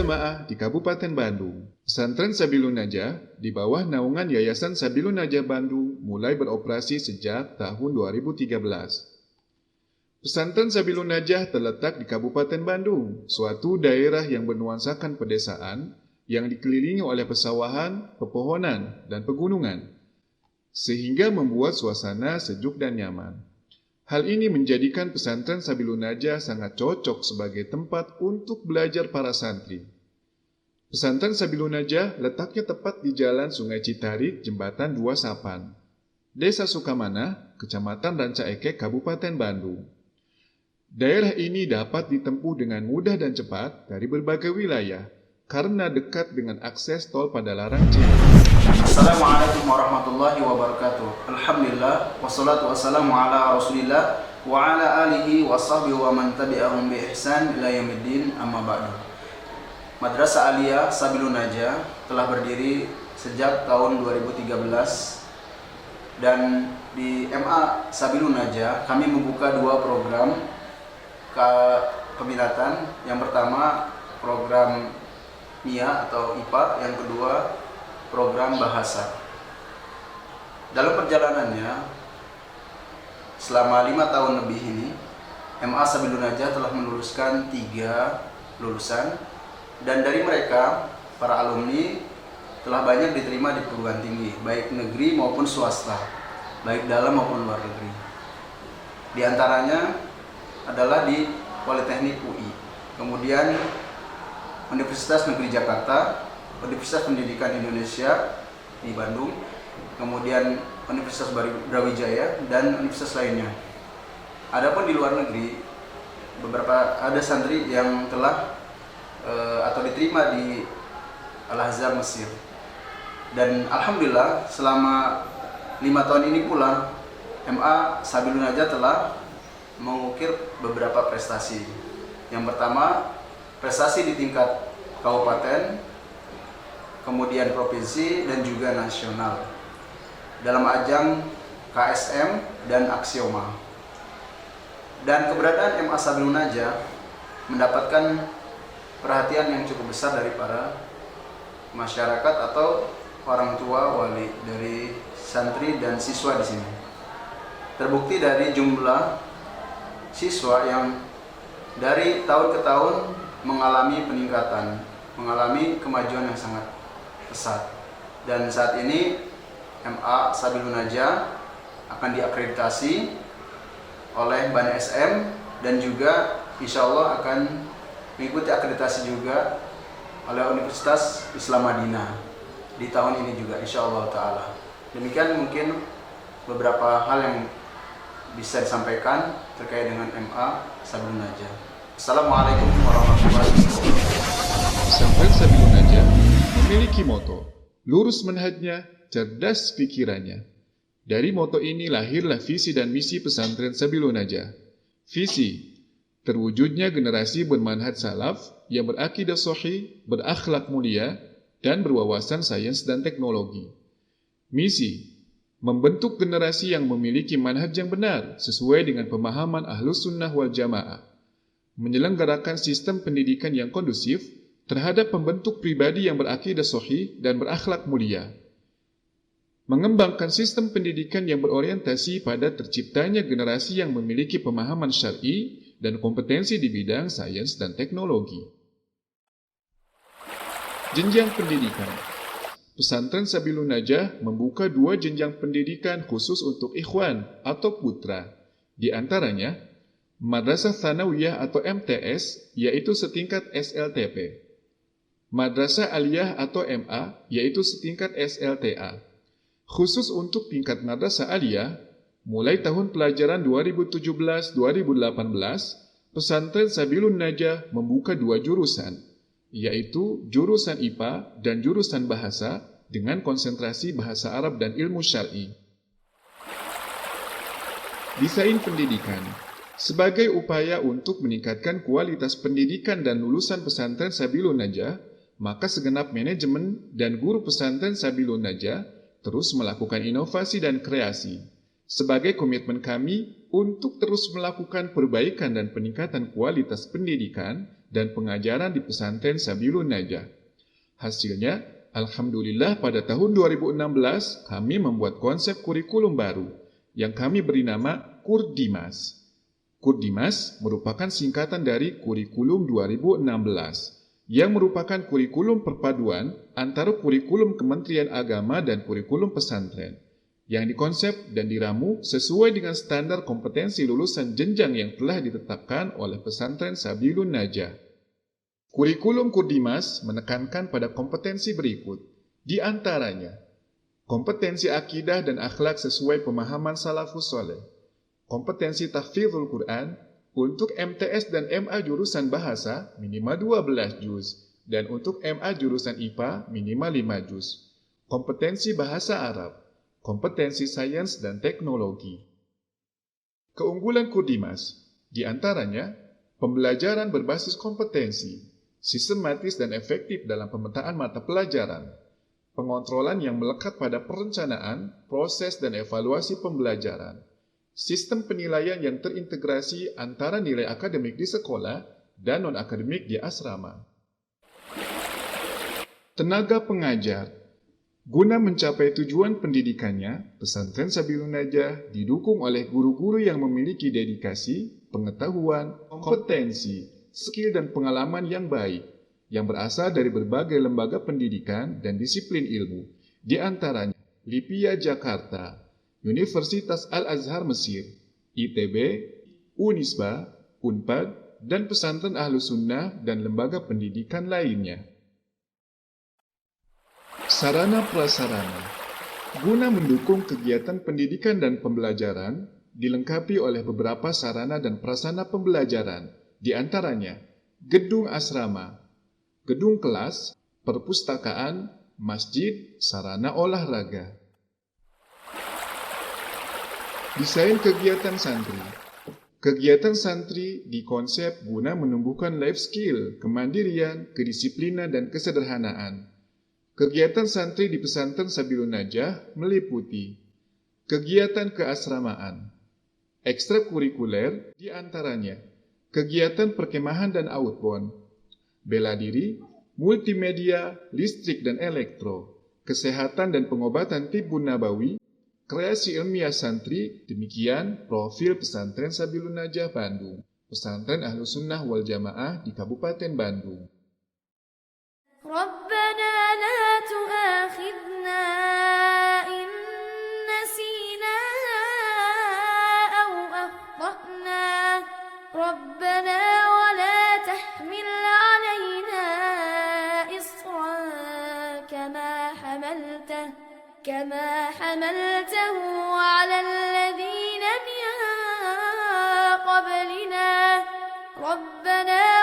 Jamaah di Kabupaten Bandung. Pesantren Sabilun Najah di bawah naungan Yayasan Sabilun Najah Bandung mulai beroperasi sejak tahun 2013. Pesantren Sabilun Najah terletak di Kabupaten Bandung, suatu daerah yang bernuansakan pedesaan yang dikelilingi oleh pesawahan, pepohonan, dan pegunungan, sehingga membuat suasana sejuk dan nyaman. Hal ini menjadikan pesantren Sabilun Najah sangat cocok sebagai tempat untuk belajar para santri. Pesantren Sabilun Najah letaknya tepat di Jalan Sungai Citarik, Jembatan Dua Sapan, Desa Sukamana, Kecamatan Ranca Ekek, Kabupaten Bandung. Daerah ini dapat ditempuh dengan mudah dan cepat dari berbagai wilayah karena dekat dengan akses tol Padalarang Ciamis. Assalamualaikum warahmatullahi wabarakatuh. Alhamdulillah, wassalatu wassalamu ala rasulillah wa ala alihi wa sahbihi wa man tabi'ahum bi ihsan ila yaumiddin, amma ba'du. Madrasah Aliyah Sabilun Najah telah berdiri sejak tahun 2013 dan di MA Sabilun Najah kami membuka dua program keminatan. Yang pertama program MIA atau IPA, yang kedua program bahasa. Dalam perjalanannya selama 5 tahun lebih ini, MA Sabilun Najah telah meluluskan 3 lulusan, dan dari mereka para alumni telah banyak diterima di perguruan tinggi, baik negeri maupun swasta, baik dalam maupun luar negeri. Di antaranya adalah di Politeknik UI, kemudian Universitas Negeri Jakarta, Universitas Pendidikan Indonesia di Bandung, kemudian Universitas Brawijaya, dan universitas lainnya. Adapun di luar negeri, ada santri yang telah atau diterima di Al-Azhar Mesir. Dan alhamdulillah selama 5 tahun ini pula MA Sabilun Najah telah mengukir beberapa prestasi. Yang pertama, prestasi di tingkat kabupaten, kemudian provinsi, dan juga nasional dalam ajang KSM dan Aksioma. Dan keberadaan MA Sabilun Najah mendapatkan perhatian yang cukup besar dari para masyarakat atau orang tua wali dari santri dan siswa di sini. Terbukti dari jumlah siswa yang dari tahun ke tahun mengalami peningkatan, mengalami kemajuan yang sangat pesat. Dan saat ini MA Sabilun Najah akan diakreditasi oleh BAN SM dan juga insya Allah akan mengikuti akreditasi juga oleh Universitas Islam Madinah di tahun ini juga insya Allah Ta'ala. Demikian mungkin beberapa hal yang bisa disampaikan terkait dengan MA Sabilun Najah. Assalamualaikum warahmatullahi wabarakatuh. Pesantren Sabilun Najah memiliki moto, lurus manhajnya, cerdas pikirannya. Dari moto ini lahirlah visi dan misi pesantren Sabilun Najah. Visi, terwujudnya generasi bermanhaj salaf yang berakidah sahih, berakhlak mulia, dan berwawasan sains dan teknologi. Misi, membentuk generasi yang memiliki manhaj yang benar sesuai dengan pemahaman Ahlus Sunnah wal Jamaah. Menyelenggarakan sistem pendidikan yang kondusif terhadap pembentuk pribadi yang berakidah sahih dan berakhlak mulia. Mengembangkan sistem pendidikan yang berorientasi pada terciptanya generasi yang memiliki pemahaman syar'i dan kompetensi di bidang sains dan teknologi. Jenjang pendidikan. Pesantren Sabilun Najah membuka 2 jenjang pendidikan khusus untuk ikhwan atau putra. Di antaranya, Madrasah Tsanawiyah atau MTS, yaitu setingkat SLTP. Madrasah Aliyah atau MA, yaitu setingkat SLTA. Khusus untuk tingkat Madrasah Aliyah, mulai tahun pelajaran 2017-2018, Pesantren Sabilun Najah membuka 2 jurusan, yaitu jurusan IPA dan jurusan bahasa dengan konsentrasi bahasa Arab dan ilmu syar'i. Desain pendidikan. Sebagai upaya untuk meningkatkan kualitas pendidikan dan lulusan pesantren Sabilun Najah, maka segenap manajemen dan guru pesantren Sabilun Najah terus melakukan inovasi dan kreasi. Sebagai komitmen kami untuk terus melakukan perbaikan dan peningkatan kualitas pendidikan dan pengajaran di pesantren Sabilun Najah. Hasilnya, alhamdulillah pada tahun 2016 kami membuat konsep kurikulum baru yang kami beri nama Kurdimas. Kurdimas merupakan singkatan dari Kurikulum 2016 yang merupakan kurikulum perpaduan antara kurikulum Kementerian Agama dan kurikulum pesantren yang dikonsep dan diramu sesuai dengan standar kompetensi lulusan jenjang yang telah ditetapkan oleh pesantren Sabilun Najah. Kurikulum Kurdimas menekankan pada kompetensi berikut, di antaranya kompetensi akidah dan akhlak sesuai pemahaman salafus saleh, kompetensi tahfidzul Quran untuk MTS dan MA jurusan bahasa minimal 12 juz dan untuk MA jurusan IPA minimal 5 juz, kompetensi bahasa Arab, kompetensi sains dan teknologi. Keunggulan Kurdimas, di antaranya pembelajaran berbasis kompetensi, sistematis dan efektif dalam pemetaan mata pelajaran, pengontrolan yang melekat pada perencanaan, proses dan evaluasi pembelajaran, sistem penilaian yang terintegrasi antara nilai akademik di sekolah dan non-akademik di asrama. Tenaga pengajar. Guna mencapai tujuan pendidikannya, pesantren Sabilun Najah didukung oleh guru-guru yang memiliki dedikasi, pengetahuan, kompetensi, skill dan pengalaman yang baik, yang berasal dari berbagai lembaga pendidikan dan disiplin ilmu, di antaranya Lipia Jakarta, Universitas Al-Azhar Mesir, ITB, Unisba, Unpad, dan pesantren Ahlus Sunnah dan lembaga pendidikan lainnya. Sarana prasarana. Guna mendukung kegiatan pendidikan dan pembelajaran, dilengkapi oleh beberapa sarana dan prasarana pembelajaran, di antaranya gedung asrama, gedung kelas, perpustakaan, masjid, sarana olahraga. Desain kegiatan santri. Kegiatan santri dikonsep guna menumbuhkan life skill, kemandirian, kedisiplinan, dan kesederhanaan. Kegiatan santri di pesantren Sabilun Najah meliputi kegiatan keasramaan, ekstrakurikuler di antaranya kegiatan perkemahan dan outbound, bela diri, multimedia, listrik dan elektro, kesehatan dan pengobatan tibbun nabawi, kreasi ilmiah santri. Demikian profil pesantren Sabilun Najah Bandung, pesantren Ahlus Sunnah wal Jamaah di Kabupaten Bandung. ربنا لا تؤاخذنا إن نسينا أو أخطأنا ربنا ولا تحمل علينا إصرا كما حملته على الذين من قبلنا ربنا